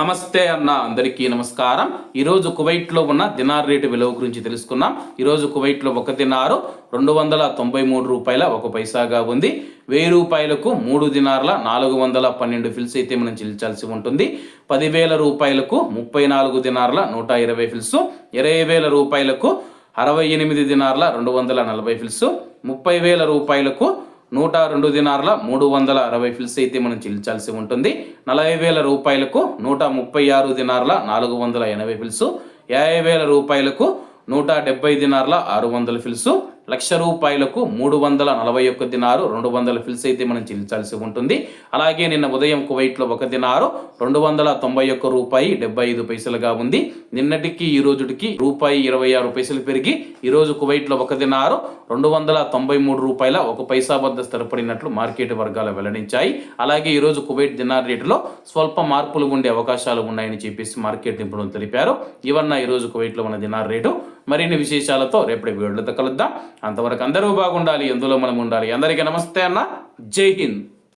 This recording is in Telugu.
నమస్తే అన్న, అందరికీ నమస్కారం. ఈరోజు కువైట్లో ఉన్న దినార్ రేటు విలువ గురించి తెలుసుకున్నాం. ఈరోజు కువైట్లో ఒక దినారు 293 రూపాయల 1 పైసాగా ఉంది. 1000 రూపాయలకు 3 దినార్ల 412 ఫిల్స్ అయితే మనం చెల్లించాల్సి ఉంటుంది. 10,000 రూపాయలకు 34 దినార్ల 120 ఫిల్స్, 20,000 రూపాయలకు 68 దినార్ల 240 ఫిల్స్, 30,000 రూపాయలకు 102 దినార్ల 360 ఫిల్స్ అయితే మనం చెల్లించాల్సి ఉంటుంది. 40,000 రూపాయలకు 136 దినార్ల 480 ఫిల్స్, 50,000 రూపాయలకు 170 దినార్ల 600 ఫిల్స్, 1,00,000 రూపాయలకు 341 దినారు 200 ఫిల్స్ అయితే మనం చెల్లించాల్సి ఉంటుంది. అలాగే నిన్న ఉదయం కువైట్లో ఒక దినారు 291 రూపాయి 75 పైసలుగా ఉంది. నిన్నటికి ఈ రోజుకి రూపాయి 26 పైసలు పెరిగి ఈరోజు కువైట్లో ఒక దినారు 293 రూపాయల 1 పైసా వద్ద స్థిరపడినట్లు మార్కెట్ వర్గాలు వెల్లడించాయి. అలాగే ఈరోజు కువైట్ దినార్ రేటులో స్వల్ప మార్పులు ఉండే అవకాశాలు ఉన్నాయని చెప్పేసి మార్కెట్ నిపుణులు తెలిపారు. ఇవన్న ఈరోజు కువైట్లో ఉన్న దినార్ రేటు. మరిన్ని విశేషాలతో రేపటి వీడియోతో కలుద్దాం. అంతవరకు అందరూ బాగుండాలి, ఎందులో మనం ఉండాలి. అందరికీ నమస్తే అన్న, జై హింద్.